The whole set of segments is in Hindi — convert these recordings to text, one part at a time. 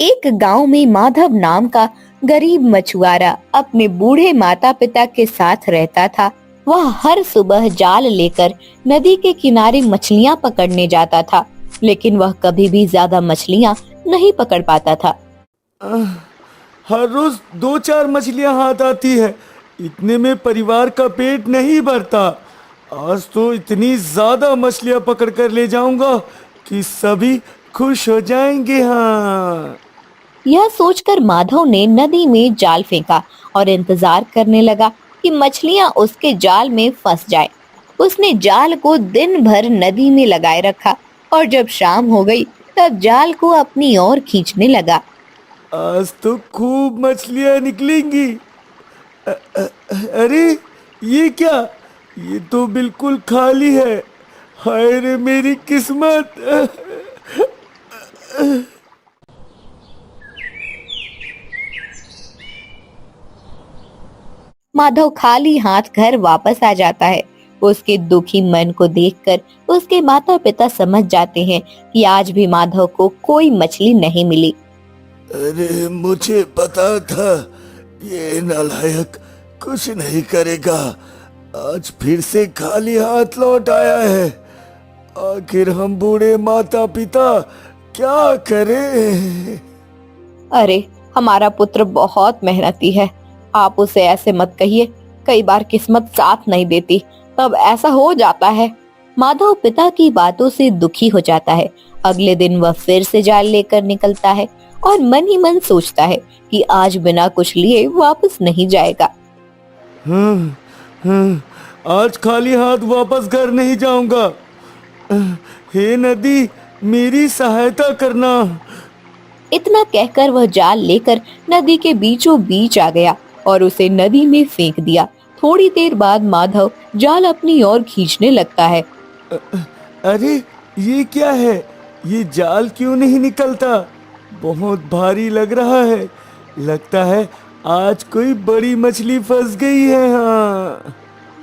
एक गांव में माधव नाम का गरीब मछुआरा अपने बूढ़े माता पिता के साथ रहता था। वह हर सुबह जाल लेकर नदी के किनारे मछलियां पकड़ने जाता था, लेकिन वह कभी भी ज्यादा मछलियां नहीं पकड़ पाता था। आह, हर रोज दो चार मछलियां हाथ आती है। इतने में परिवार का पेट नहीं भरता। आज तो इतनी ज्यादा मछलियां पकड़ कर ले जाऊंगा कि सभी खुश हो जाएंगे। हाँ। यह सोचकर माधव ने नदी में जाल फेंका और इंतजार करने लगा कि मछलियां उसके जाल में फंस जाए। उसने जाल को दिन भर नदी में लगाए रखा और जब शाम हो गई तब जाल को अपनी ओर खींचने लगा। आज तो खूब मछलियां निकलेंगी। अरे, ये क्या? ये तो बिल्कुल खाली है। हाय रे मेरी किस्मत। माधव खाली हाथ घर वापस आ जाता है। उसके दुखी मन को देखकर उसके माता पिता समझ जाते हैं कि आज भी माधव को कोई मछली नहीं मिली। अरे, मुझे पता था ये नालायक कुछ नहीं करेगा। आज फिर से खाली हाथ लौट आया है। आखिर हम बूढ़े माता पिता क्या करें? अरे, हमारा पुत्र बहुत मेहनती है, आप उसे ऐसे मत कहिए। कई बार किस्मत साथ नहीं देती, तब ऐसा हो जाता है। माधव पिता की बातों से दुखी हो जाता है। अगले दिन वह फिर से जाल लेकर निकलता है और मन ही मन सोचता है कि आज बिना कुछ लिए वापस नहीं जाएगा। हम्म, आज खाली हाथ वापस घर नहीं जाऊंगा। हे नदी, मेरी सहायता करना। इतना कहकर वह जाल लेकर नदी के बीचों बीच आ गया और उसे नदी में फेंक दिया। थोड़ी देर बाद माधव जाल अपनी ओर खींचने लगता है। अरे, ये क्या है? ये जाल क्यों नहीं निकलता? बहुत भारी लग रहा है। लगता है आज कोई बड़ी मछली फंस गई है। हाँ।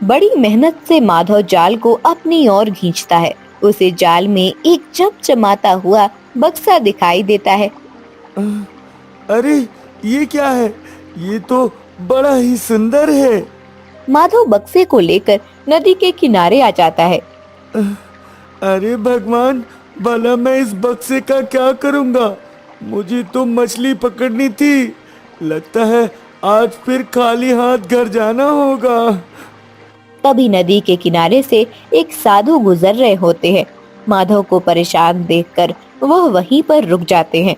बड़ी मेहनत से माधव जाल को अपनी ओर खींचता है। उसे जाल में एक चमचमाता हुआ बक्सा दिखाई देता है। अरे, ये क्या है? ये तो बड़ा ही सुंदर है। माधव बक्से को लेकर नदी के किनारे आ जाता है। अरे भगवान, भला मैं इस बक्से का क्या करूंगा? मुझे तो मछली पकड़नी थी। लगता है आज फिर खाली हाथ घर जाना होगा। तभी नदी के किनारे से एक साधु गुजर रहे होते हैं। माधव को परेशान देखकर वह वहीं पर रुक जाते हैं।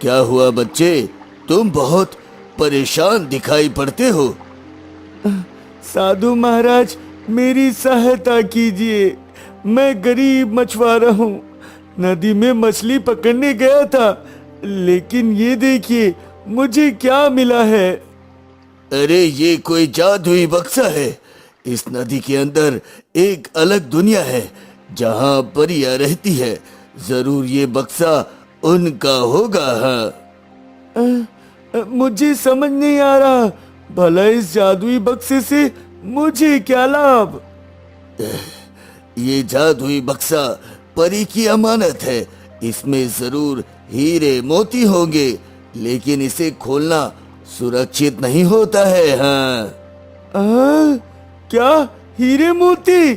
क्या हुआ बच्चे? तुम बहुत परेशान दिखाई पड़ते हो। साधु महाराज, मेरी सहायता कीजिए। मैं गरीब मछुआरा हूँ। नदी में मछली पकड़ने गया था, लेकिन ये देखिए मुझे क्या मिला है। अरे, ये कोई जादुई बक्सा है। इस नदी के अंदर एक अलग दुनिया है जहाँ परियां रहती है। जरूर ये बक्सा उनका होगा। हाँ। मुझे समझ नहीं आ रहा, भला इस जादुई बक्से से मुझे क्या लाभ? ये जादुई बक्सा परी की अमानत है। इसमें जरूर हीरे मोती होंगे, लेकिन इसे खोलना सुरक्षित नहीं होता है। हाँ। क्या हीरे मोती?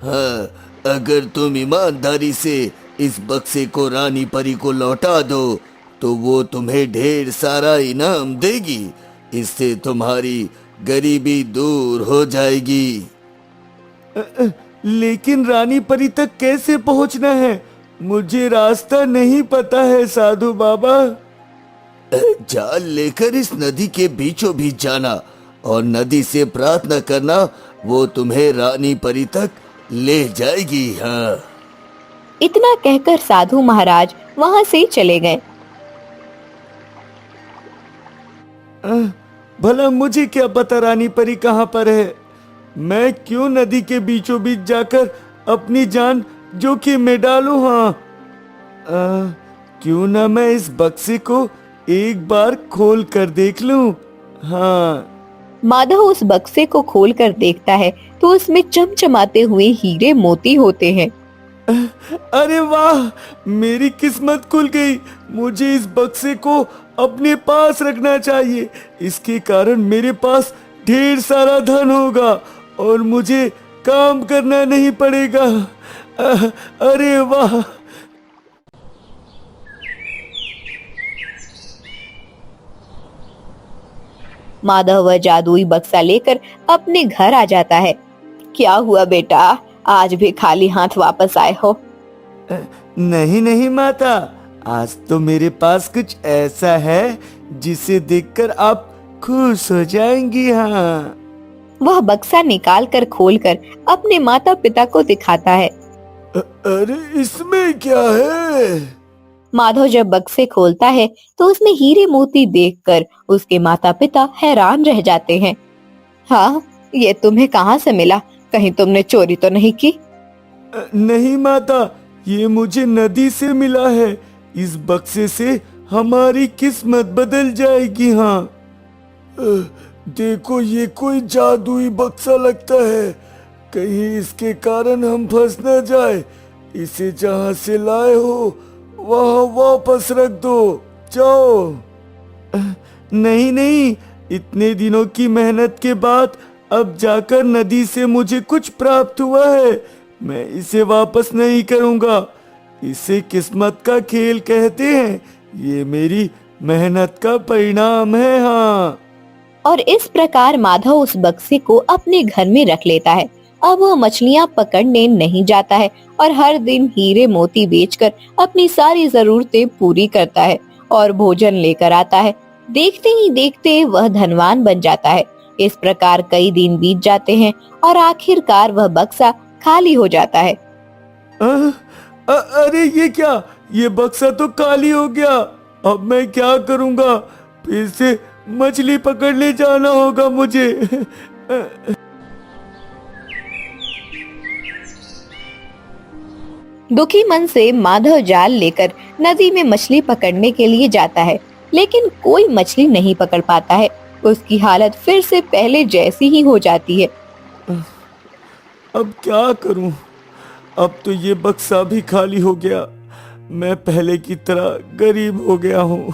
हाँ, अगर तुम ईमानदारी से इस बक्से को रानी परी को लौटा दो तो वो तुम्हें ढेर सारा इनाम देगी। इससे तुम्हारी गरीबी दूर हो जाएगी। लेकिन रानी परी तक कैसे पहुंचना है? मुझे रास्ता नहीं पता है साधु बाबा। जाल लेकर इस नदी के बीचों बीच जाना और नदी से प्रार्थना करना, वो तुम्हें रानी परी तक ले जाएगी। हाँ। इतना कहकर साधु महाराज वहां से चले गए। भला मुझे क्या पता रानी परी कहाँ पर है? मैं क्यों नदी के बीचों बीच जाकर अपनी जान जोखिम में डालूं? हाँ। क्यों ना मैं इस बक्से को एक बार खोल कर देख लूं। हाँ। माधव उस बक्से को खोलकर देखता है तो उसमें चमचमाते हुए हीरे मोती होते हैं। अरे वाह, मेरी किस्मत खुल गई। मुझे इस बक्से को अपने पास रखना चाहिए। इसके कारण मेरे पास ढेर सारा धन होगा और मुझे काम करना नहीं पड़ेगा। अरे वाह। माधव वह जादुई बक्सा लेकर अपने घर आ जाता है। क्या हुआ बेटा, आज भी खाली हाथ वापस आए हो? नहीं नहीं माता, आज तो मेरे पास कुछ ऐसा है जिसे देखकर आप खुश हो जाएंगी। हाँ। वह बक्सा निकाल कर खोल कर अपने माता पिता को दिखाता है। अरे इसमें क्या है? माधव जब बक्से खोलता है तो उसमें हीरे मोती देखकर उसके माता पिता हैरान रह जाते हैं। हाँ, ये तुम्हें कहाँ से मिला? कहीं तुमने चोरी तो नहीं की? नहीं माता, ये मुझे नदी से मिला है। इस बक्से से हमारी किस्मत बदल जाएगी। हाँ। देखो, ये कोई जादुई बक्सा लगता है। कहीं इसके कारण हम फंस न जाए। इसे जहाँ से लाए हो वहाँ वापस रख दो। जाओ। नहीं नहीं, इतने दिनों की मेहनत के बाद अब जाकर नदी से मुझे कुछ प्राप्त हुआ है। मैं इसे वापस नहीं करूंगा। इसे किस्मत का खेल कहते हैं। ये मेरी मेहनत का परिणाम है। हाँ। और इस प्रकार माधव उस बक्से को अपने घर में रख लेता है। अब वह मछलियां पकड़ने नहीं जाता है और हर दिन हीरे मोती बेचकर अपनी सारी जरूरतें पूरी करता है और भोजन लेकर आता है। देखते ही देखते वह धनवान बन जाता है। इस प्रकार कई दिन बीत जाते हैं और आखिरकार वह बक्सा खाली हो जाता है। अरे ये क्या? ये बक्सा तो खाली हो गया। अब मैं क्या करूंगा? फिर से मछली पकड़ने जाना होगा मुझे। दुखी मन से माधव जाल लेकर नदी में मछली पकड़ने के लिए जाता है, लेकिन कोई मछली नहीं पकड़ पाता है। उसकी हालत फिर से पहले जैसी ही हो जाती है। अब क्या करूं? अब तो ये बक्सा भी खाली हो गया। मैं पहले की तरह गरीब हो गया हूं।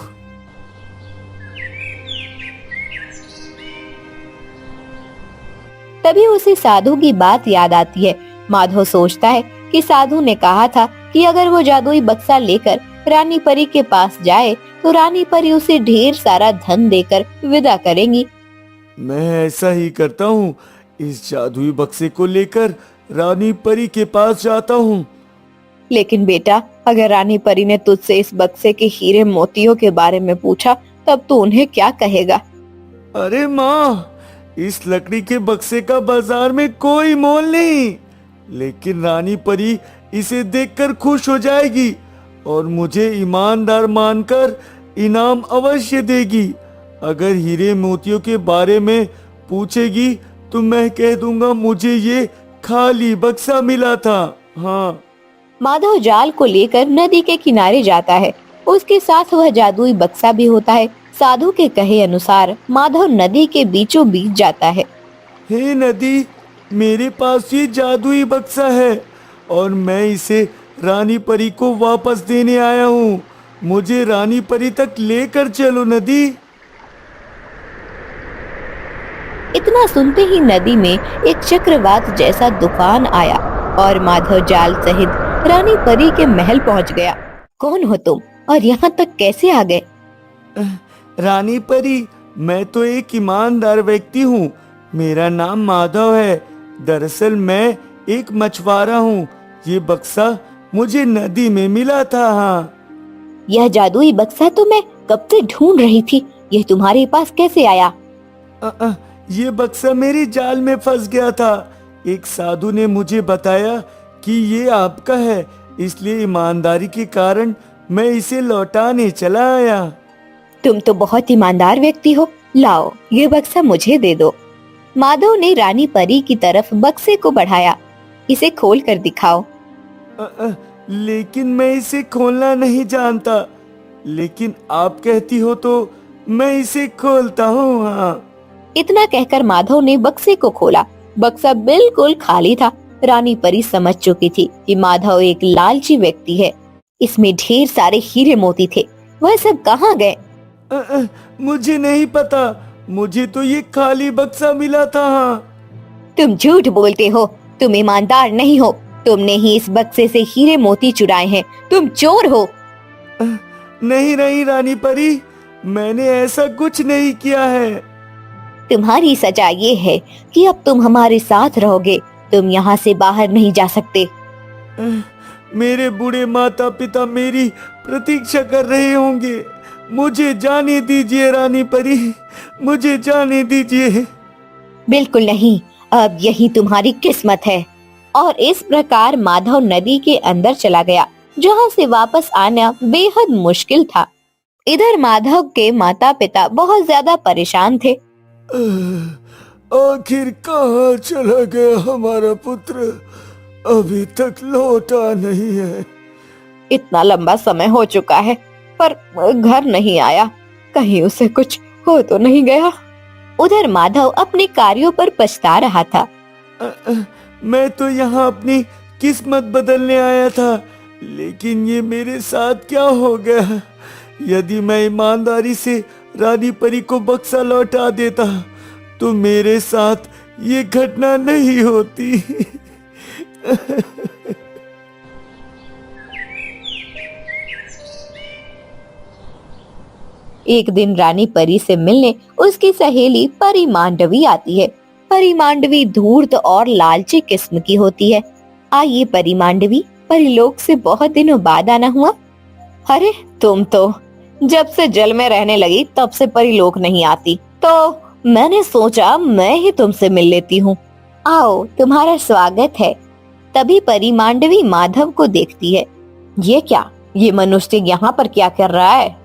तभी उसे साधु की बात याद आती है। माधव सोचता है कि साधु ने कहा था कि अगर वो जादुई बक्सा लेकर रानी परी के पास जाए तो रानी परी उसे ढेर सारा धन देकर विदा करेंगी। मैं ऐसा ही करता हूँ। इस जादुई बक्से को लेकर रानी परी के पास जाता हूँ। लेकिन बेटा, अगर रानी परी ने तुझसे इस बक्से के हीरे मोतियों के बारे में पूछा तब तू उन्हें क्या कहेगा? अरे माँ, इस लकड़ी के बक्से का बाजार में कोई मोल नहीं। लेकिन रानी परी इसे देखकर खुश हो जाएगी और मुझे ईमानदार मानकर इनाम अवश्य देगी। अगर हीरे मोतियों के बारे में पूछेगी तो मैं कह दूंगा मुझे ये खाली बक्सा मिला था। हाँ। माधव जाल को लेकर नदी के किनारे जाता है। उसके साथ वह जादुई बक्सा भी होता है। साधु के कहे अनुसार माधव नदी के बीचों बीच जाता है। हे नदी, मेरे पास ये जादुई बक्सा है और मैं इसे रानी परी को वापस देने आया हूँ। मुझे रानी परी तक लेकर चलो नदी। इतना सुनते ही नदी में एक चक्रवात जैसा तूफान आया और माधव जाल सहित रानी परी के महल पहुंच गया। कौन हो तुम और यहाँ तक कैसे आ गए? रानी परी, मैं तो एक ईमानदार व्यक्ति हूँ। मेरा नाम माधव है। दरअसल मैं एक मछुआरा हूँ। ये बक्सा मुझे नदी में मिला था। हाँ। यह जादुई बक्सा तो मैं कब से ढूंढ रही थी। यह तुम्हारे पास कैसे आया? ये बक्सा मेरी जाल में फंस गया था। एक साधु ने मुझे बताया कि ये आपका है, इसलिए ईमानदारी के कारण मैं इसे लौटाने चला आया। तुम तो बहुत ईमानदार व्यक्ति हो। लाओ, ये बक्सा मुझे दे दो। माधव ने रानी परी की तरफ बक्से को बढ़ाया। इसे खोल कर दिखाओ। लेकिन मैं इसे खोलना नहीं जानता। लेकिन आप कहती हो तो मैं इसे खोलता हूँ। हाँ। इतना कहकर माधव ने बक्से को खोला। बक्सा बिल्कुल खाली था। रानी परी समझ चुकी थी कि माधव एक लालची व्यक्ति है। इसमें ढेर सारे हीरे मोती थे, वह सब कहाँ गए? मुझे नहीं पता, मुझे तो ये खाली बक्सा मिला था। तुम झूठ बोलते हो, तुम ईमानदार नहीं हो। तुमने ही इस बक्से से हीरे मोती चुराए हैं, तुम चोर हो। नहीं नहीं रानी परी, मैंने ऐसा कुछ नहीं किया है। तुम्हारी सजा ये है कि अब तुम हमारे साथ रहोगे, तुम यहाँ से बाहर नहीं जा सकते। मेरे बूढ़े माता पिता मेरी प्रतीक्षा कर रहे होंगे, मुझे जाने दीजिए रानी परी, मुझे जाने दीजिए। बिल्कुल नहीं, अब यही तुम्हारी किस्मत है। और इस प्रकार माधव नदी के अंदर चला गया, जहाँ से वापस आना बेहद मुश्किल था। इधर माधव के माता पिता बहुत ज्यादा परेशान थे। आखिर कहाँ चला गया हमारा पुत्र, अभी तक लौटा नहीं है। इतना लंबा समय हो चुका है पर घर नहीं आया, कहीं उसे कुछ हो तो नहीं गया। उधर माधव अपने कार्यों पर पछता रहा था। मैं तो यहाँ अपनी किस्मत बदलने आया था, लेकिन ये मेरे साथ क्या हो गया। यदि मैं ईमानदारी से रानी परी को बक्सा लौटा देता तो मेरे साथ ये घटना नहीं होती। एक दिन रानी परी से मिलने उसकी सहेली परी मांडवी आती है। परी मांडवी धूर्त और लालची किस्म की होती है। आइए परी मांडवी, परीलोक से बहुत दिनों बाद आना हुआ। अरे तुम तो जब से जल में रहने लगी तब से परीलोक नहीं आती, तो मैंने सोचा मैं ही तुमसे मिल लेती हूँ। आओ, तुम्हारा स्वागत है। तभी परी मांडवी माधव को देखती है। ये क्या, ये मनुष्य यहाँ पर क्या कर रहा है?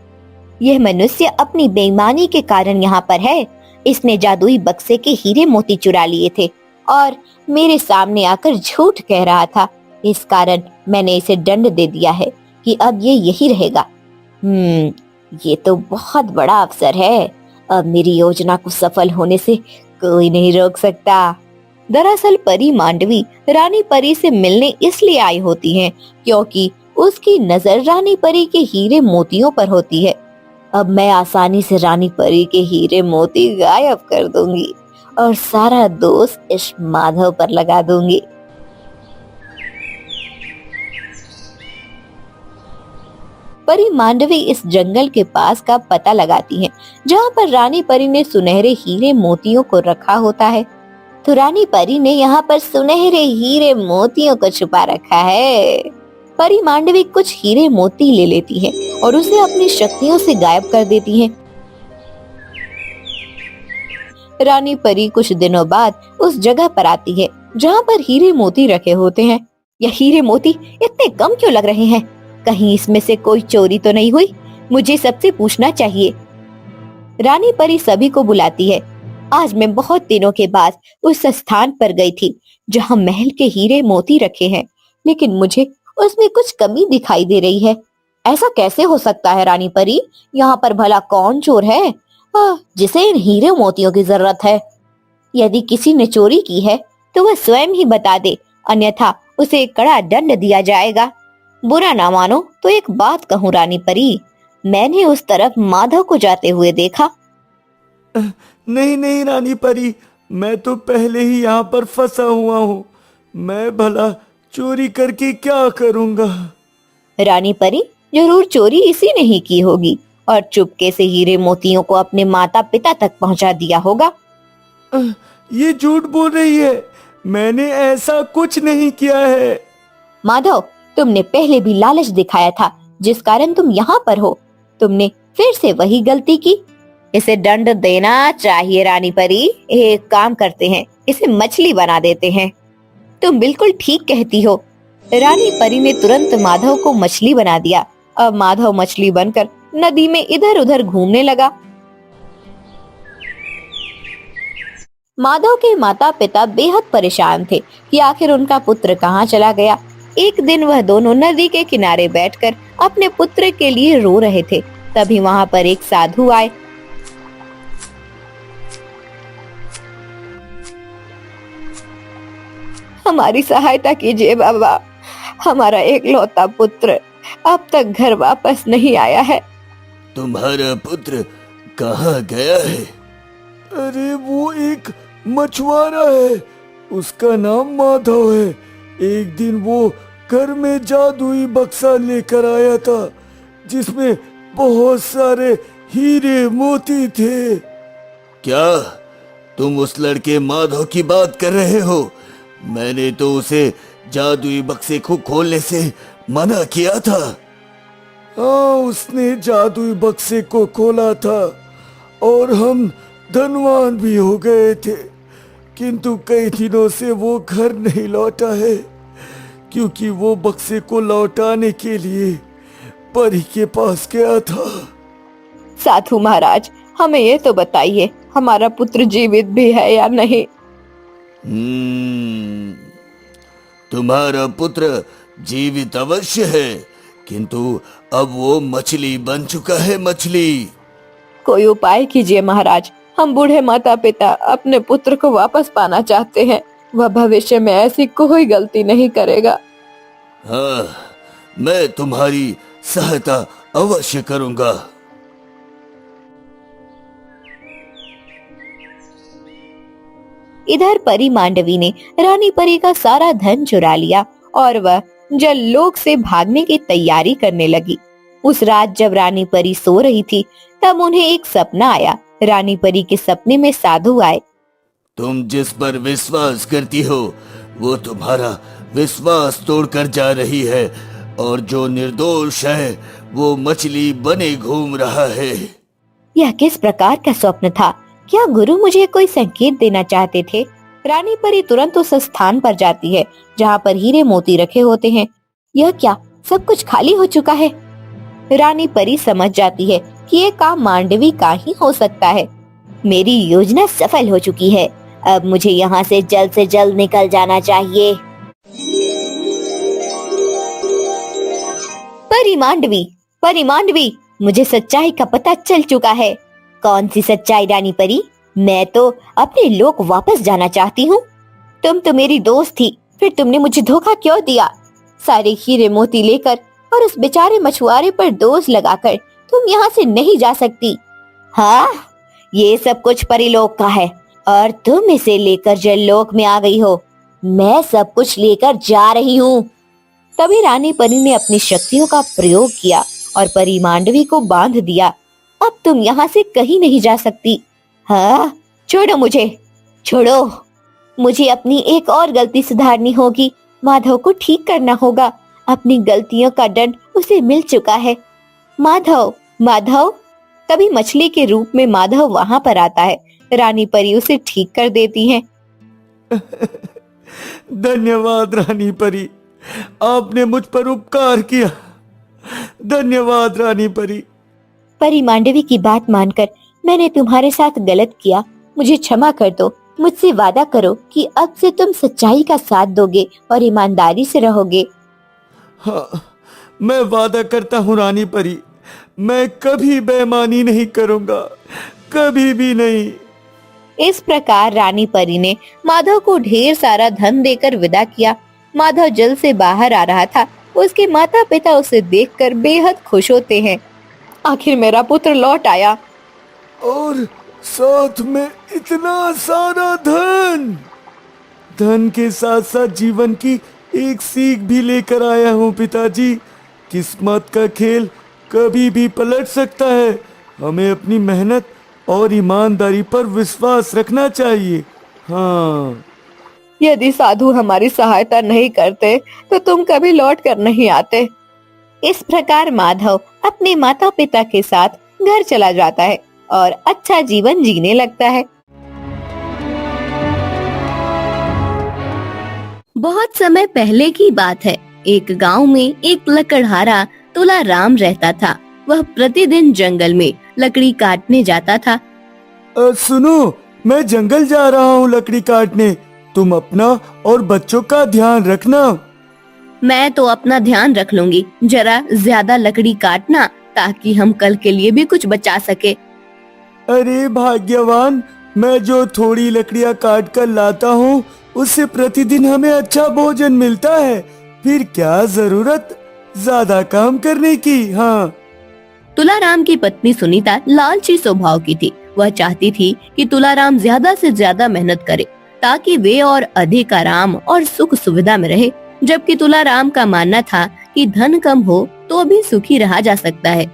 यह मनुष्य अपनी बेईमानी के कारण यहाँ पर है। इसने जादुई बक्से के हीरे मोती चुरा लिए थे और मेरे सामने आकर झूठ कह रहा था। इस कारण मैंने इसे दंड दे दिया है कि अब ये यही रहेगा। ये तो बहुत बड़ा अवसर है। अब मेरी योजना को सफल होने से कोई नहीं रोक सकता। दरअसल परी मांडवी रानी परी से मिलने इसलिए आई होती हैं क्योंकि उसकी नजर रानी परी के हीरे मोतियों पर होती है। अब मैं आसानी से रानी परी के हीरे मोती गायब कर दूंगी और सारा दोष इस माधव पर लगा दूंगी। परी मांडवी इस जंगल के पास का पता लगाती हैं, जहाँ पर रानी परी ने सुनहरे हीरे मोतियों को रखा होता है। तो रानी परी ने यहाँ पर सुनहरे हीरे मोतियों को छुपा रखा है। परी मांडवी कुछ हीरे मोती ले लेती है और उसे अपनी शक्तियों से गायब कर देती है। रानी परी कुछ दिनों बाद उस जगह पर आती है जहाँ पर हीरे मोती रखे होते हैं। यह हीरे मोती इतने कम क्यों लग रहे हैं? कहीं इसमें से कोई चोरी तो नहीं हुई? मुझे सबसे पूछना चाहिए। रानी परी सभी को बुलाती है। आज मैं बहुत दिनों के बाद उस स्थान पर गई थी जहाँ महल के हीरे मोती रखे हैं, लेकिन मुझे उसमें कुछ कमी दिखाई दे रही है। ऐसा कैसे हो सकता है रानी परी? यहाँ पर भला कौन चोर है जिसे इन हीरे मोतियों की जरूरत है? यदि किसी ने चोरी की है तो वह स्वयं ही बता दे, अन्यथा उसे कड़ा दंड दिया जाएगा। बुरा ना मानो तो एक बात कहूँ रानी परी, मैंने उस तरफ माधव को जाते हुए देखा। नहीं नहीं रानी परी, मैं तो पहले ही यहाँ पर फंसा हुआ हूँ। मैं भला चोरी करके क्या करूँगा? रानी परी, जरूर चोरी इसी ने ही की होगी और चुपके से हीरे मोतियों को अपने माता पिता तक पहुँचा दिया होगा। ये झूठ बोल रही है, मैंने ऐसा कुछ नहीं किया है। माधव, तुमने पहले भी लालच दिखाया था जिस कारण तुम यहाँ पर हो। तुमने फिर से वही गलती की। इसे दंड देना चाहिए रानी परी। एक काम करते हैं, इसे मछली बना देते हैं। तुम बिल्कुल ठीक कहती हो। रानी परी ने तुरंत माधव को मछली बना दिया। अब माधव मछली बनकर नदी में इधर उधर घूमने लगा। माधव के माता पिता बेहद परेशान थे कि आखिर उनका पुत्र कहाँ चला गया। एक दिन वह दोनों नदी के किनारे बैठकर अपने पुत्र के लिए रो रहे थे। तभी वहाँ पर एक साधु आए। हमारी सहायता कीजिए बाबा। हमारा एकलौता पुत्र अब तक घर वापस नहीं आया है। तुम्हारा पुत्र कहाँ गया है? अरे वो एक मछुआरा है, उसका नाम माधव है। एक दिन वो घर में जादुई बक्सा लेकर आया था जिसमें बहुत सारे हीरे मोती थे। क्या तुम उस लड़के माधव की बात कर रहे हो? मैंने तो उसे जादुई बक्से को खोलने से मना किया था। हाँ, उसने जादुई बक्से को खोला था और हम धनवान भी हो गए थे, किंतु कई दिनों से वो घर नहीं लौटा है क्योंकि वो बक्से को लौटाने के लिए परी के पास गया था। साधु महाराज, हमें ये तो बताइए, हमारा पुत्र जीवित भी है या नहीं? तुम्हारा पुत्र जीवित अवश्य है, किंतु अब वो मछली बन चुका है, मछली। कोई उपाय कीजिए महाराज, हम बूढ़े माता पिता अपने पुत्र को वापस पाना चाहते हैं। वह भविष्य में ऐसी कोई गलती नहीं करेगा। हाँ, मैं तुम्हारी सहायता अवश्य करूंगा। इधर परी मांडवी ने रानी परी का सारा धन चुरा लिया और वह जल लोक से भागने की तैयारी करने लगी। उस रात जब रानी परी सो रही थी तब उन्हें एक सपना आया। रानी परी के सपने में साधु आए। तुम जिस पर विश्वास करती हो वो तुम्हारा विश्वास तोड़कर जा रही है और जो निर्दोष है वो मछली बने घूम रहा है। यह किस प्रकार का स्वप्न था? क्या गुरु मुझे कोई संकेत देना चाहते थे? रानी परी तुरंत उस स्थान पर जाती है जहाँ पर हीरे मोती रखे होते हैं। यह क्या, सब कुछ खाली हो चुका है? रानी परी समझ जाती है कि ये काम मांडवी का ही हो सकता है। मेरी योजना सफल हो चुकी है, अब मुझे यहाँ से जल्द निकल जाना चाहिए। परी मांडवी, मुझे सच्चाई का पता चल चुका है। कौन सी सच्चाई रानी परी? मैं तो अपने लोक वापस जाना चाहती हूँ। तुम तो मेरी दोस्त थी, फिर तुमने मुझे धोखा क्यों दिया? सारे हीरे मोती लेकर और उस बेचारे मछुआरे पर दोष लगाकर तुम यहाँ से नहीं जा सकती। हाँ, ये सब कुछ परिलोक का है और तुम इसे लेकर जललोक में आ गई हो। मैं सब कुछ लेकर जा रही हूँ। तभी रानी परी ने अपनी शक्तियों का प्रयोग किया और परी मांडवी को बांध दिया। अब तुम यहाँ से कहीं नहीं जा सकती। हाँ, छोड़ो मुझे, छोड़ो। मुझे अपनी एक और गलती सुधारनी होगी। माधव को ठीक करना होगा। अपनी गलतियों का दंड उसे मिल चुका है। माधव। तभी मछली के रूप में माधव वहाँ पर आता है। रानी परी उसे ठीक कर देती है। धन्यवाद रानी परी, आपने मुझ पर उपकार किया। धन्यवाद रानी परी। परी मांडवी की बात मानकर मैंने तुम्हारे साथ गलत किया, मुझे क्षमा कर दो। मुझसे वादा करो कि अब से तुम सच्चाई का साथ दोगे और ईमानदारी से रहोगे। हाँ, मैं वादा करता हूँ रानी परी, मैं कभी बेईमानी नहीं करूँगा, कभी भी नहीं। इस प्रकार रानी परी ने माधव को ढेर सारा धन देकर विदा किया। माधव जल से बाहर आ रहा था। उसके माता पिता उसे देखकर बेहद खुश होते हैं। आखिर मेरा पुत्र लौट आया और साथ में इतना सारा धन के साथ साथ जीवन की एक सीख भी लेकर आया हूँ पिताजी। किस्मत का खेल कभी भी पलट सकता है। हमें अपनी मेहनत और ईमानदारी पर विश्वास रखना चाहिए। हाँ, यदि साधु हमारी सहायता नहीं करते तो तुम कभी लौट कर नहीं आते। इस प्रकार माधव अपने माता पिता के साथ घर चला जाता है और अच्छा जीवन जीने लगता है। बहुत समय पहले की बात है। एक गांव में एक लकड़हारा तुलाराम रहता था। वह प्रतिदिन जंगल में लकड़ी काटने जाता था। सुनो, मैं जंगल जा रहा हूँ लकड़ी काटने। तुम अपना और बच्चों का ध्यान रखना। मैं तो अपना ध्यान रख लूंगी। जरा ज्यादा लकड़ी काटना ताकि हम कल के लिए भी कुछ बचा सके। अरे भाग्यवान, मैं जो थोड़ी लकड़ियाँ काट कर लाता हूँ उससे प्रतिदिन हमें अच्छा भोजन मिलता है, फिर क्या जरूरत ज्यादा काम करने की। हाँ। तुलाराम की पत्नी सुनीता लालची स्वभाव की थी। वह चाहती थी कि तुलाराम ज्यादा से ज्यादा मेहनत करे ताकि वे और अधिक आराम और सुख सुविधा में रहे, जबकि तुलाराम का मानना था कि धन कम हो तो भी सुखी रहा जा सकता है।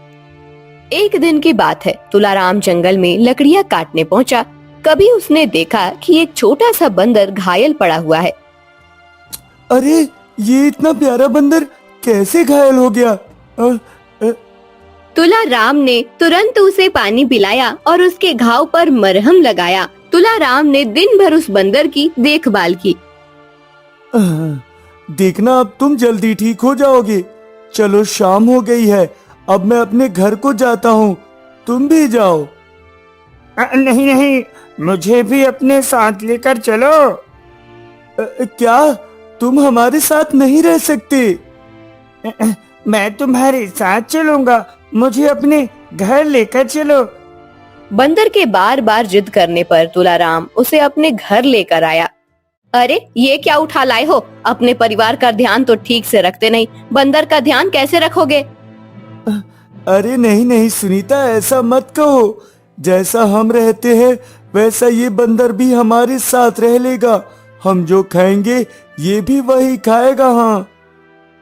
एक दिन की बात है, तुलाराम जंगल में लकड़ियां काटने पहुंचा। कभी उसने देखा कि एक छोटा सा बंदर घायल पड़ा हुआ है। अरे, ये इतना प्यारा बंदर कैसे घायल हो गया? तुलाराम ने तुरंत उसे पानी पिलाया और उसके घाव पर मरहम लगाया। तुलाराम ने दिन भर उस बंदर की देखभाल की। देखना, अब तुम जल्दी ठीक हो जाओगे। चलो, शाम हो गई है, अब मैं अपने घर को जाता हूँ, तुम भी जाओ। नहीं नहीं, मुझे भी अपने साथ लेकर चलो। क्या तुम हमारे साथ नहीं रह सकते? मैं तुम्हारे साथ चलूंगा, मुझे अपने घर लेकर चलो। बंदर के बार बार जिद करने पर तुलाराम उसे अपने घर लेकर आया। अरे, ये क्या उठा लाए हो? अपने परिवार का ध्यान तो ठीक से रखते नहीं, बंदर का ध्यान कैसे रखोगे? अरे नहीं नहीं सुनीता, ऐसा मत कहो। जैसा हम रहते हैं वैसा ये बंदर भी हमारे साथ रह लेगा। हम जो खाएंगे ये भी वही खाएगा। हाँ।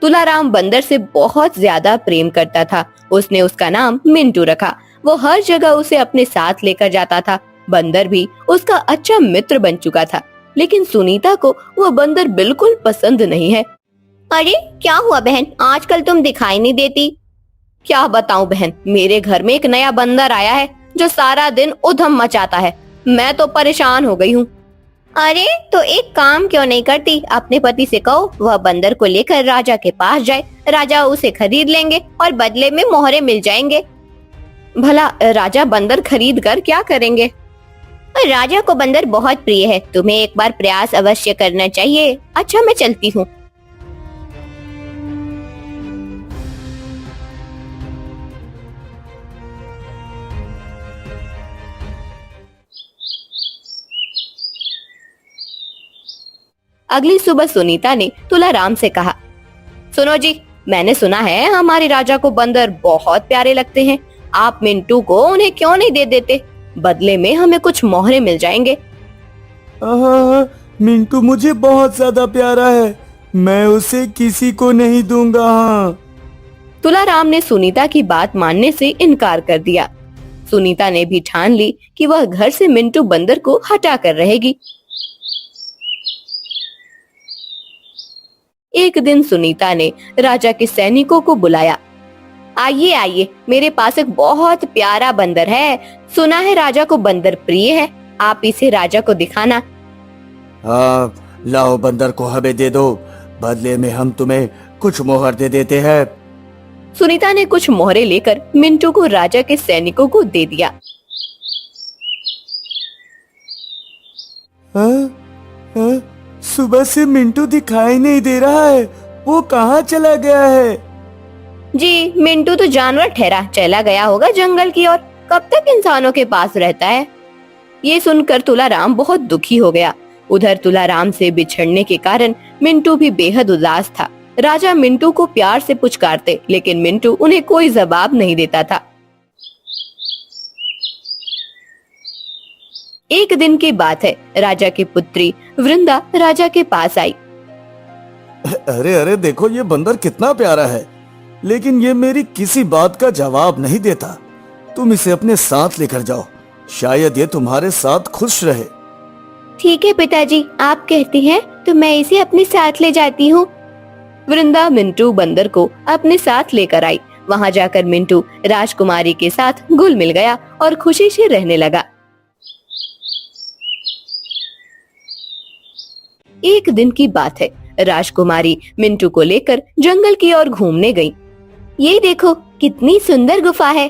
तुलाराम बंदर से बहुत ज्यादा प्रेम करता था। उसने उसका नाम मिंटू रखा। वो हर जगह उसे अपने साथ लेकर जाता था। बंदर भी उसका अच्छा मित्र बन चुका था। लेकिन सुनीता को वो बंदर बिल्कुल पसंद नहीं है। अरे, क्या हुआ बहन, आजकल तुम दिखाई नहीं देती? क्या बताऊं बहन, मेरे घर में एक नया बंदर आया है जो सारा दिन उधम मचाता है। मैं तो परेशान हो गई हूँ। अरे, तो एक काम क्यों नहीं करती? अपने पति से कहो वह बंदर को लेकर राजा के पास जाए। राजा उसे खरीद लेंगे और बदले में मोहरे मिल जाएंगे। भला राजा बंदर खरीद कर क्या करेंगे? राजा को बंदर बहुत प्रिय है, तुम्हें एक बार प्रयास अवश्य करना चाहिए। अच्छा, मैं चलती हूँ। अगली सुबह सुनीता ने तुलाराम से कहा, सुनो जी, मैंने सुना है हमारे राजा को बंदर बहुत प्यारे लगते हैं। आप मिंटू को उन्हें क्यों नहीं दे देते? बदले में हमें कुछ मोहरे मिल जाएंगे। मिंटू मुझे बहुत ज्यादा प्यारा है, मैं उसे किसी को नहीं दूंगा। हाँ। तुलाराम ने सुनीता की बात मानने से इनकार कर दिया। सुनीता ने भी ठान ली कि वह घर से मिंटू बंदर को हटा कर रहेगी। एक दिन सुनीता ने राजा के सैनिकों को बुलाया। आइए आइए, मेरे पास एक बहुत प्यारा बंदर है। सुना है राजा को बंदर प्रिय है, आप इसे राजा को दिखाना। हाँ, लाओ बंदर को हमें दे दो, बदले में हम तुम्हें कुछ मोहर दे देते हैं। सुनीता ने कुछ मोहरे लेकर मिंटू को राजा के सैनिकों को दे दिया। हाँ? सुबह से मिंटू दिखाई नहीं दे रहा है, वो कहाँ चला गया है? जी, मिंटू तो जानवर ठहरा चला गया होगा जंगल की ओर। कब तक इंसानों के पास रहता है? ये सुनकर तुलाराम बहुत दुखी हो गया। उधर तुलाराम से बिछड़ने के कारण मिंटू भी बेहद उदास था। राजा मिंटू को प्यार से पुचकारते, लेकिन मिंटू उन्हें कोई जवाब नहीं देता था। एक दिन की बात है, राजा की पुत्री वृंदा राजा के पास आई। अरे अरे देखो, ये बंदर कितना प्यारा है, लेकिन ये मेरी किसी बात का जवाब नहीं देता। तुम इसे अपने साथ लेकर जाओ, शायद ये तुम्हारे साथ खुश रहे। ठीक है पिताजी, आप कहती हैं तो मैं इसे अपने साथ ले जाती हूँ। वृंदा मिंटू बंदर को अपने साथ लेकर आई। वहाँ जाकर मिंटू राजकुमारी के साथ घुल मिल गया और खुशी से रहने लगा। एक दिन की बात है, राजकुमारी मिंटू को लेकर जंगल की ओर घूमने गई। ये देखो, कितनी सुंदर गुफा है।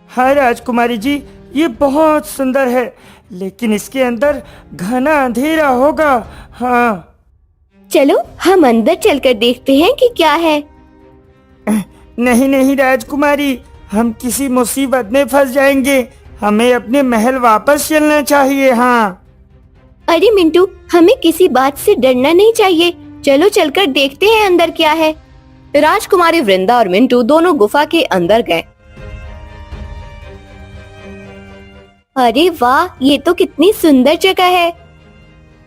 हाँ राजकुमारी जी, ये बहुत सुंदर है, लेकिन इसके अंदर घना अंधेरा होगा। हाँ। चलो हम अंदर चलकर देखते हैं कि क्या है। नहीं नहीं राजकुमारी, हम किसी मुसीबत में फंस जाएंगे, हमें अपने महल वापस चलना चाहिए। हाँ। अरे मिंटू, हमें किसी बात से डरना नहीं चाहिए। चलो चलकर देखते हैं अंदर क्या है। राजकुमारी वृंदा और मिंटू दोनों गुफा के अंदर गए। अरे वाह, ये तो कितनी सुंदर जगह है।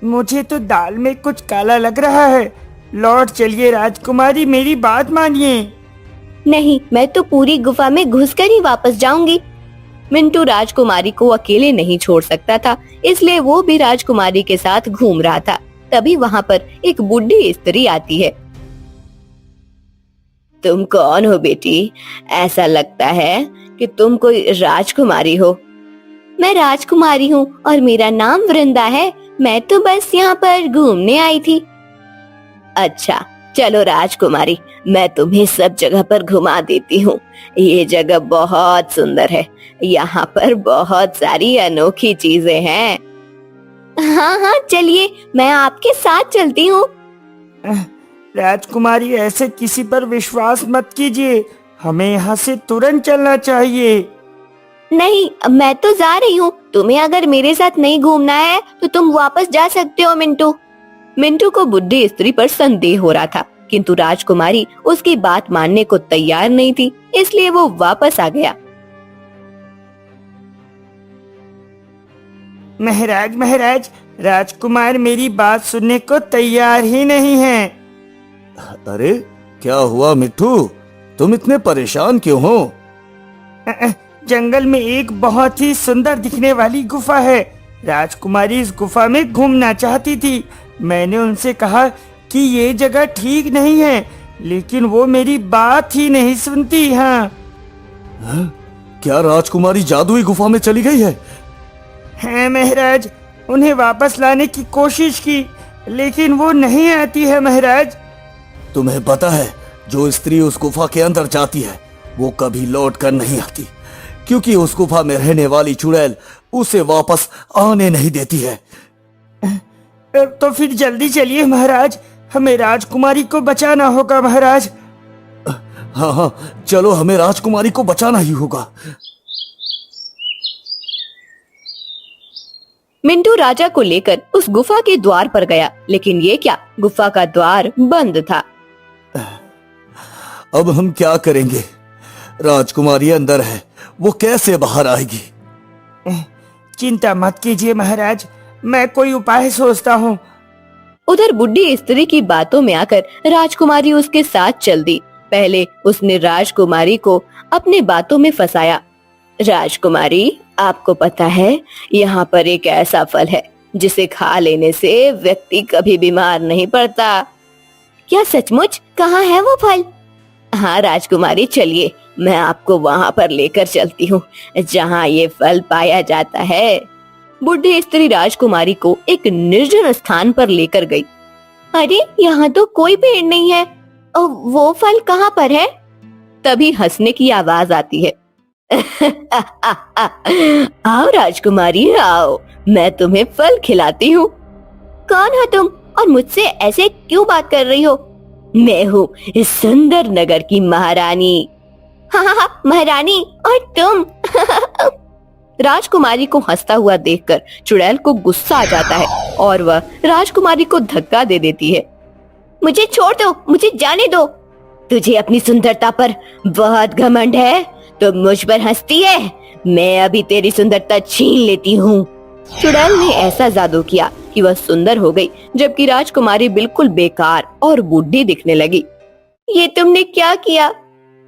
मुझे तो दाल में कुछ काला लग रहा है। लौट चलिए राजकुमारी, मेरी बात मानिए। नहीं, मैं तो पूरी गुफा में घुसकर ही वापस जाऊंगी। मिंटू राजकुमारी को अकेले नहीं छोड़ सकता था, इसलिए वो भी राजकुमारी के साथ घूम रहा था। तभी वहाँ पर एक बूढ़ी स्त्री आती है। तुम कौन हो बेटी? ऐसा लगता है कि तुम कोई राजकुमारी हो। मैं राजकुमारी हूँ और मेरा नाम वृंदा है। मैं तो बस यहाँ पर घूमने आई थी। अच्छा, चलो राजकुमारी, मैं तुम्हें सब जगह पर घुमा देती हूँ। ये जगह बहुत सुंदर है। यहाँ पर बहुत सारी अनोखी चीजें हैं। हाँ हाँ, चलिए, मैं आपके साथ चलती हूँ। राजकुमारी, ऐसे किसी पर विश्वास मत कीजिए। हमें यहाँ से तुरंत चलना चाहिए। नहीं, मैं तो जा रही हूँ। तुम्हें अगर मेरे साथ नहीं घूमना है तो तुम वापस जा सकते हो मिंटू। मिंटू को बुढ़ी स्त्री पर संदेह हो रहा था, किंतु राजकुमारी उसकी बात मानने को तैयार नहीं थी, इसलिए वो वापस आ गया। महाराज महाराज, राजकुमार मेरी बात सुनने को तैयार ही नहीं है। अरे क्या हुआ मिट्टू, तुम इतने परेशान क्यों हो? जंगल में एक बहुत ही सुंदर दिखने वाली गुफा है। राजकुमारी इस गुफा में घूमना चाहती थी। मैंने उनसे कहा कि ये जगह ठीक नहीं है, लेकिन वो मेरी बात ही नहीं सुनती। हाँ, क्या राजकुमारी जादुई गुफा में चली गई है? है महाराज, उन्हें वापस लाने की कोशिश की, लेकिन वो नहीं आती है महाराज। तुम्हें पता है, जो स्त्री उस गुफा के अंदर जाती है वो कभी लौट कर नहीं आती, क्योंकि उस गुफा में रहने वाली चुड़ैल उसे वापस आने नहीं देती है। तो फिर जल्दी चलिए महाराज, हमें राजकुमारी को बचाना होगा महाराज। हाँ हाँ, चलो, हमें राजकुमारी को बचाना ही होगा। मिंटू राजा को लेकर उस गुफा के द्वार पर गया, लेकिन ये क्या, गुफा का द्वार बंद था। अब हम क्या करेंगे? राजकुमारी अंदर है, वो कैसे बाहर आएगी? चिंता मत कीजिए महाराज, मैं कोई उपाय सोचता हूँ। उधर बुढ़ी स्त्री की बातों में आकर राजकुमारी उसके साथ चल दी। पहले उसने राजकुमारी को अपने बातों में फंसाया। राजकुमारी, आपको पता है, यहाँ पर एक ऐसा फल है जिसे खा लेने से व्यक्ति कभी बीमार नहीं पड़ता। क्या सचमुच? कहाँ है वो फल? हाँ राजकुमारी, चलिए, मैं आपको वहाँ पर लेकर चलती हूँ जहाँ ये फल पाया जाता है। बुढ़ी स्त्री राजकुमारी को एक निर्जन स्थान पर लेकर गई। अरे, यहाँ तो कोई पेड़ नहीं है। वो फल कहाँ पर है? तभी हंसने की आवाज आती है। आओ राजकुमारी, आओ, मैं तुम्हें फल खिलाती हूँ। कौन हो तुम और मुझसे ऐसे क्यों बात कर रही हो? मैं हूँ इस सुंदर नगर की महारानी। हाँ, महारानी, और तुम? राजकुमारी को हंसता हुआ देखकर चुड़ैल को गुस्सा आ जाता है और वह राजकुमारी को धक्का दे देती है। मुझे छोड़ दो, मुझे जाने दो। तुझे अपनी सुंदरता पर बहुत घमंड है, तो मुझ पर हंसती है। मैं अभी तेरी सुंदरता छीन लेती हूँ। चुड़ैल ने ऐसा जादू किया कि वह सुंदर हो गई, जबकि राजकुमारी बिल्कुल बेकार और बूढ़ी दिखने लगी। ये तुमने क्या किया?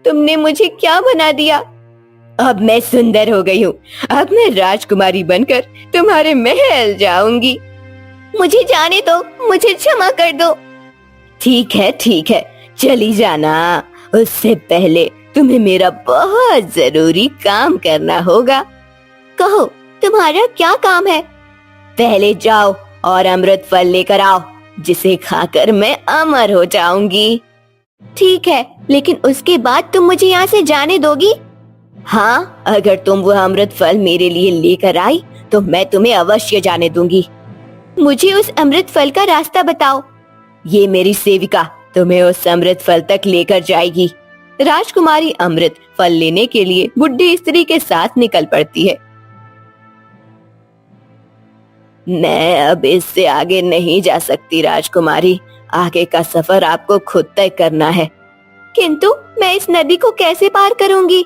तुमने मुझे क्या बना दिया? अब मैं सुंदर हो गई हूँ। अब मैं राजकुमारी बनकर तुम्हारे महल जाऊंगी। मुझे जाने दो, मुझे क्षमा कर दो। ठीक है, चली जाना। उससे पहले तुम्हें मेरा बहुत जरूरी काम करना होगा। कहो, तुम्हारा क्या काम है? पहले जाओ और अमृत फल लेकर आओ, जिसे खाकर मैं अमर हो जाऊंगी। ठीक है, लेकिन उसके बाद तुम मुझे यहाँ से जाने दोगी? हाँ, अगर तुम वह अमृत फल मेरे लिए लेकर आई तो मैं तुम्हें अवश्य जाने दूंगी। मुझे उस अमृत फल का रास्ता बताओ। ये मेरी सेविका तुम्हें उस अमृत फल तक लेकर जाएगी। राजकुमारी अमृत फल लेने के लिए बुढ़ी स्त्री के साथ निकल पड़ती है। मैं अब इससे आगे नहीं जा सकती राजकुमारी, आगे का सफर आपको खुद तय करना है। किंतु मैं इस नदी को कैसे पार करूंगी?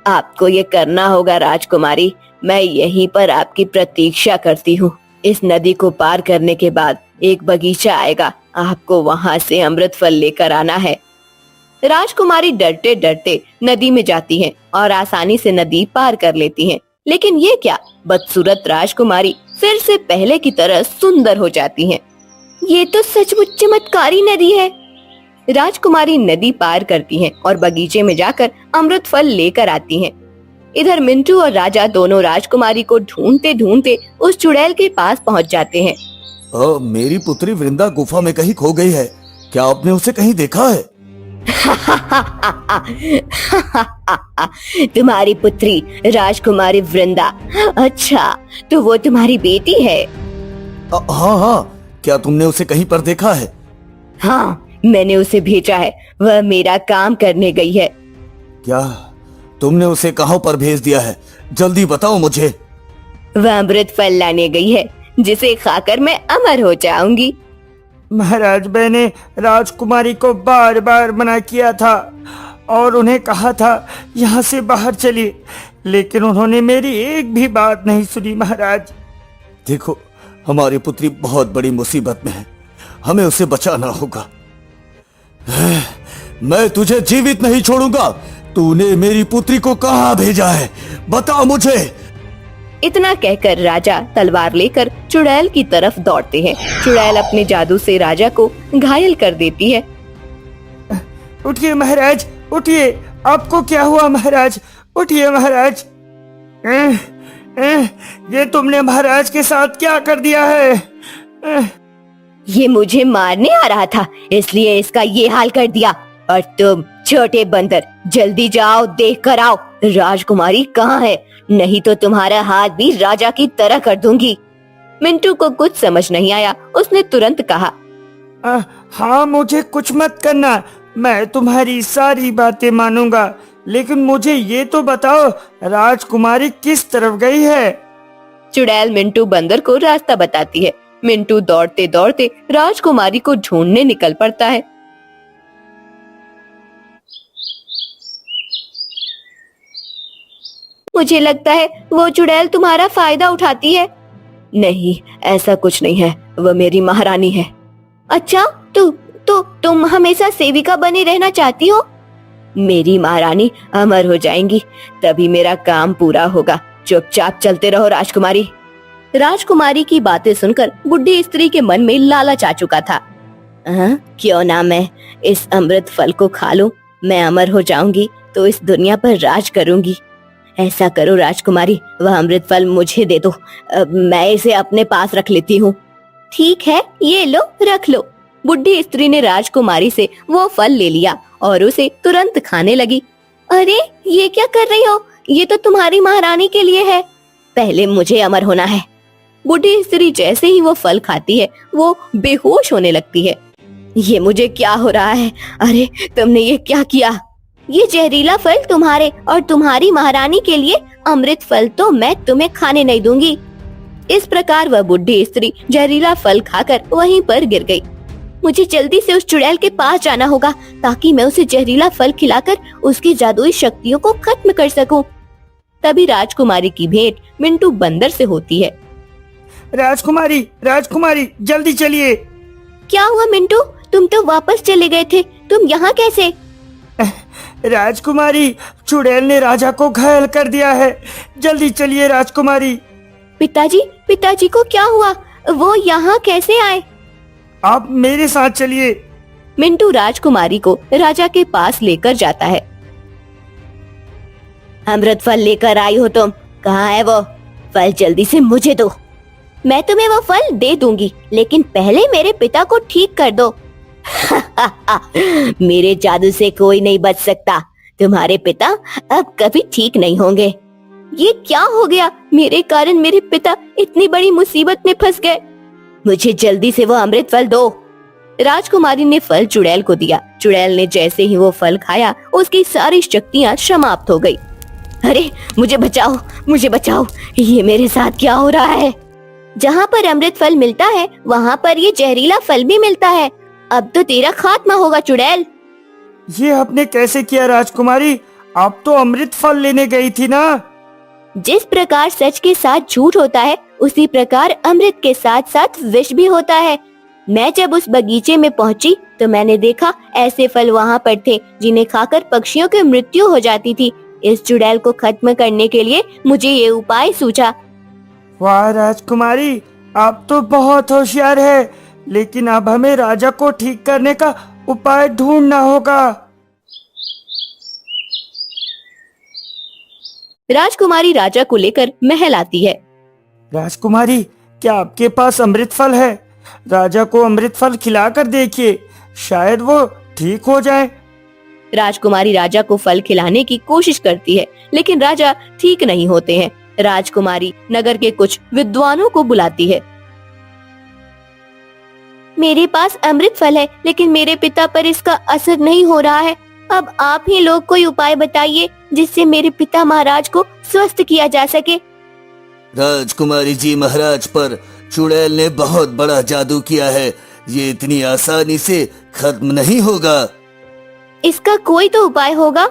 आपको ये करना होगा राजकुमारी, मैं यहीं पर आपकी प्रतीक्षा करती हूँ। इस नदी को पार करने के बाद एक बगीचा आएगा, आपको वहाँ से अमृत फल लेकर आना है। राजकुमारी डरते डरते नदी में जाती हैं और आसानी से नदी पार कर लेती हैं। लेकिन ये क्या, बदसूरत राजकुमारी फिर से पहले की तरह सुंदर हो जाती हैं। ये तो सचमुच चमत्कारी नदी है। राजकुमारी नदी पार करती हैं और बगीचे में जाकर अमृत फल लेकर आती हैं। इधर मिंटू और राजा दोनों राजकुमारी को ढूंढते ढूंढते उस चुड़ैल के पास पहुंच जाते हैं। मेरी पुत्री वृंदा गुफा में कहीं खो गई है, क्या आपने उसे कहीं देखा है? तुम्हारी पुत्री राजकुमारी वृंदा, अच्छा तो वो तुम्हारी बेटी है? हाँ हाँ, क्या तुमने उसे कहीं पर देखा है? हाँ, मैंने उसे भेजा है, वह मेरा काम करने गई है। क्या तुमने उसे कहाँ पर भेज दिया है? जल्दी बताओ मुझे। वह अमृत फल लाने गई है, जिसे खाकर मैं अमर हो जाऊंगी। महाराज, मैंने राजकुमारी को बार बार मना किया था और उन्हें कहा था यहाँ से बाहर चलिए, लेकिन उन्होंने मेरी एक भी बात नहीं सुनी। महाराज देखो, हमारी पुत्री बहुत बड़ी मुसीबत में है, हमें उसे बचाना होगा। मैं तुझे जीवित नहीं छोड़ूंगा। तूने मेरी पुत्री को कहाँ भेजा है, बता मुझे। इतना कहकर राजा तलवार लेकर चुड़ैल की तरफ दौड़ते हैं। चुड़ैल अपने जादू से राजा को घायल कर देती है। उठिए महाराज, उठिए। आपको क्या हुआ महाराज? उठिए महाराज। ये तुमने महाराज के साथ क्या कर दिया है? ये मुझे मारने आ रहा था, इसलिए इसका ये हाल कर दिया। और तुम छोटे बंदर, जल्दी जाओ, देख कर आओ राजकुमारी कहाँ है, नहीं तो तुम्हारा हाथ भी राजा की तरह कर दूंगी। मिंटू को कुछ समझ नहीं आया, उसने तुरंत कहा, हाँ, मुझे कुछ मत करना, मैं तुम्हारी सारी बातें मानूंगा, लेकिन मुझे ये तो बताओ राजकुमारी किस तरफ गई है? चुड़ैल मिंटू बंदर को रास्ता बताती है। मिंटू दौड़ते दौड़ते राजकुमारी को ढूंढने निकल पड़ता है। मुझे लगता है वो चुड़ैल तुम्हारा फायदा उठाती है। नहीं, ऐसा कुछ नहीं है, वह मेरी महारानी है। अच्छा, तुम हमेशा सेविका बने रहना चाहती हो? मेरी महारानी अमर हो जाएंगी, तभी मेरा काम पूरा होगा। चुपचाप चलते रहो राजकुमारी। राजकुमारी की बातें सुनकर बुढ़ी स्त्री के मन में लालच आ चुका था। क्यों ना मैं इस अमृत फल को खा लूं, मैं अमर हो जाऊंगी तो इस दुनिया पर राज करूंगी। ऐसा करो राजकुमारी, वह अमृत फल मुझे दे दो, मैं इसे अपने पास रख लेती हूँ। ठीक है, ये लो, रख लो। बुढ़ी स्त्री ने राजकुमारी से वो फल ले लिया और उसे तुरंत खाने लगी। अरे, ये क्या कर रही हो? ये तो तुम्हारी महारानी के लिए है, पहले मुझे अमर होना है। बुढ़ी स्त्री जैसे ही वो फल खाती है, वो बेहोश होने लगती है। ये मुझे क्या हो रहा है? अरे, तुमने ये क्या किया? ये जहरीला फल तुम्हारे और तुम्हारी महारानी के लिए, अमृत फल तो मैं तुम्हें खाने नहीं दूंगी। इस प्रकार वह बुढ़ी स्त्री जहरीला फल खाकर वहीं पर गिर गई। मुझे जल्दी से उस चुड़ैल के पास जाना होगा, ताकि मैं उसे जहरीला फल खिलाकर उसकी जादुई शक्तियों को खत्म कर सकूं। तभी राजकुमारी की भेंट मिंटू बंदर से होती है। राजकुमारी, राजकुमारी, जल्दी चलिए। क्या हुआ मिंटू? तुम तो वापस चले गए थे, तुम यहाँ कैसे? राजकुमारी, चुड़ैल ने राजा को घायल कर दिया है, जल्दी चलिए राजकुमारी। पिताजी को क्या हुआ? वो यहाँ कैसे आए? आप मेरे साथ चलिए। मिंटू राजकुमारी को राजा के पास लेकर जाता है। अमृत फल लेकर आई हो तुम, कहाँ है वो फल? जल्दी से मुझे दो। मैं तुम्हें वो फल दे दूंगी, लेकिन पहले मेरे पिता को ठीक कर दो। मेरे जादू से कोई नहीं बच सकता, तुम्हारे पिता अब कभी ठीक नहीं होंगे। ये क्या हो गया? मेरे कारण मेरे पिता इतनी बड़ी मुसीबत में फंस गए। मुझे जल्दी से वो अमृत फल दो। राजकुमारी ने फल चुड़ैल को दिया। चुड़ैल ने जैसे ही वो फल खाया, उसकी सारी शक्तियाँ समाप्त हो गई। अरे, मुझे बचाओ, मुझे बचाओ, ये मेरे साथ क्या हो रहा है? जहाँ पर अमृत फल मिलता है वहाँ पर ये जहरीला फल भी मिलता है। अब तो तेरा खात्मा होगा चुड़ैल। ये आपने कैसे किया राजकुमारी? आप तो अमृत फल लेने गई थी ना। जिस प्रकार सच के साथ झूठ होता है उसी प्रकार अमृत के साथ साथ विष भी होता है। मैं जब उस बगीचे में पहुंची तो मैंने देखा ऐसे फल वहाँ पर थे जिन्हें खाकर पक्षियों की मृत्यु हो जाती थी। इस चुड़ैल को खत्म करने के लिए मुझे ये उपाय सूझा। वाह राजकुमारी, आप तो बहुत होशियार है, लेकिन अब हमें राजा को ठीक करने का उपाय ढूंढना होगा। राजकुमारी राजा को लेकर महल आती है। राजकुमारी, क्या आपके पास अमृत फल है? राजा को अमृत फल खिलाकर देखिए, शायद वो ठीक हो जाए। राजकुमारी राजा को फल खिलाने की कोशिश करती है लेकिन राजा ठीक नहीं होते हैं। राजकुमारी नगर के कुछ विद्वानों को बुलाती है। मेरे पास अमृत फल है लेकिन मेरे पिता पर इसका असर नहीं हो रहा है। अब आप ही लोग कोई उपाय बताइए जिससे मेरे पिता महाराज को स्वस्थ किया जा सके। राजकुमारी जी, महाराज पर चुड़ैल ने बहुत बड़ा जादू किया है, ये इतनी आसानी से खत्म नहीं होगा। इसका कोई तो उपाय होगा।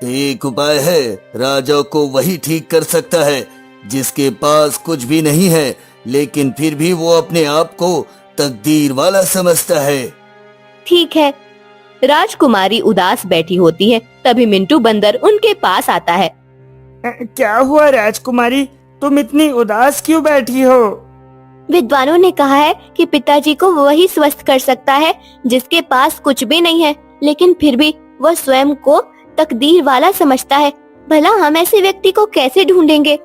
एक उपाय है, राजा को वही ठीक कर सकता है जिसके पास कुछ भी नहीं है लेकिन फिर भी वो अपने आप को तकदीर वाला समझता है। ठीक है। राजकुमारी उदास बैठी होती है, तभी मिंटू बंदर उनके पास आता है। क्या हुआ राजकुमारी, तुम इतनी उदास क्यों बैठी हो? विद्वानों ने कहा है कि पिताजी को वही स्वस्थ कर सकता है जिसके पास कुछ भी नहीं है लेकिन फिर भी वह स्वयं को तकदीर वाला समझता है। भला हम ऐसे व्यक्ति को कैसे ढूंढेंगे?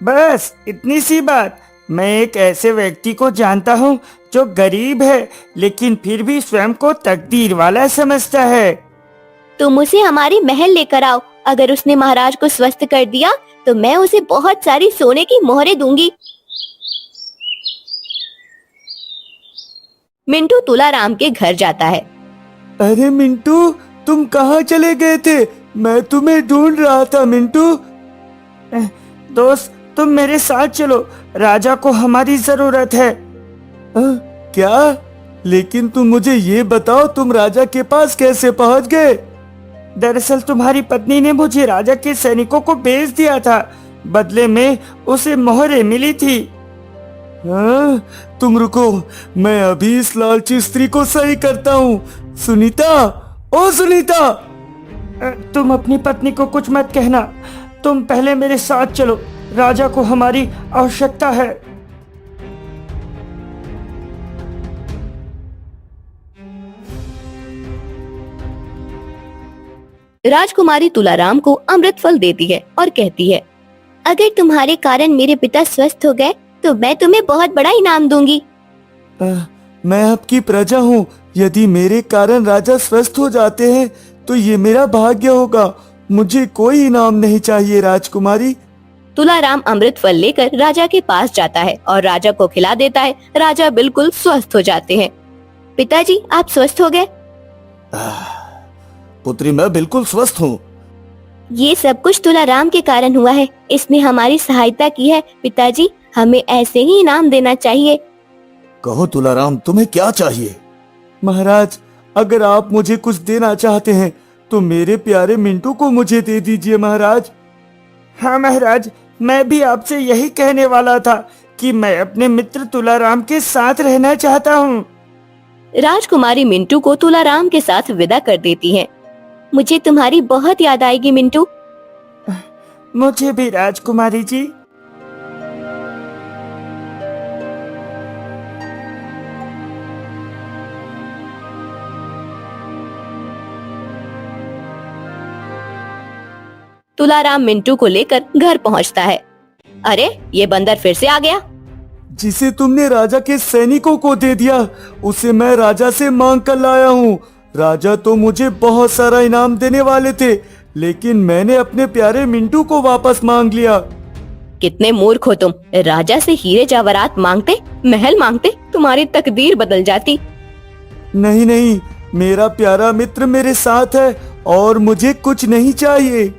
बस इतनी सी बात। मैं एक ऐसे व्यक्ति को जानता हूँ जो गरीब है लेकिन फिर भी स्वयं को तकदीर वाला समझता है। तुम उसे हमारी महल लेकर आओ। अगर उसने महाराज को स्वस्थ कर दिया तो मैं उसे बहुत सारी सोने की मोहरें दूंगी। मिंटू तुलाराम के घर जाता है। अरे मिंटू, तुम कहाँ चले गए थे? मैं तुम्हें ढूंढ रहा था मिंटू। दोस्त, तुम मेरे साथ चलो, राजा को हमारी जरूरत है। क्या? लेकिन तुम मुझे ये बताओ, तुम राजा के पास कैसे पहुंच गए? दरअसल तुम्हारी पत्नी ने मुझे राजा के सैनिकों को भेज दिया था, बदले में उसे मोहरें मिली थी। हाँ, तुम रुको, मैं अभी इस लालची स्त्री को सही करता हूँ। सुनीता, ओ सुनीता! तुम अपनी पत्नी को कुछ मत कहना, तुम पहले मेरे साथ चलो, राजा को हमारी आवश्यकता है। राजकुमारी तुलाराम को अमृत फल देती है और कहती है, अगर तुम्हारे कारण मेरे पिता स्वस्थ हो गए तो मैं तुम्हें बहुत बड़ा इनाम दूंगी। मैं आपकी प्रजा हूँ, यदि मेरे कारण राजा स्वस्थ हो जाते हैं तो ये मेरा भाग्य होगा। मुझे कोई इनाम नहीं चाहिए राजकुमारी। तुलाराम अमृत फल लेकर राजा के पास जाता है और राजा को खिला देता है। राजा बिल्कुल स्वस्थ हो जाते हैं। पिताजी, आप स्वस्थ हो गए? पुत्री, मैं बिल्कुल स्वस्थ हूँ। ये सब कुछ तुलाराम के कारण हुआ है, इसने हमारी सहायता की है। पिताजी, हमें ऐसे ही इनाम देना चाहिए। कहो तुलाराम, तुम्हें क्या चाहिए? महाराज, अगर आप मुझे कुछ देना चाहते हैं तो मेरे प्यारे मिंटू को मुझे दे दीजिए महाराज। हाँ महाराज, मैं भी आपसे यही कहने वाला था कि मैं अपने मित्र तुलाराम के साथ रहना चाहता हूँ। राजकुमारी मिंटू को तुलाराम के साथ विदा कर देती है। मुझे तुम्हारी बहुत याद आएगी मिंटू। मुझे भी राजकुमारी जी। तुलाराम मिंटू को लेकर घर पहुंचता है। अरे, ये बंदर फिर से आ गया। जिसे तुमने राजा के सैनिकों को दे दिया, उसे मैं राजा से मांग कर लाया हूँ। राजा तो मुझे बहुत सारा इनाम देने वाले थे, लेकिन मैंने अपने प्यारे मिंटू को वापस मांग लिया। कितने मूर्ख हो तुम! राजा से हीरे जवाहरात मांगते, महल मांगते, तुम्हारी तकदीर बदल जाती। नहीं नहीं, मेरा प्यारा मित्र मेरे साथ है और मुझे कुछ नहीं चाहिए।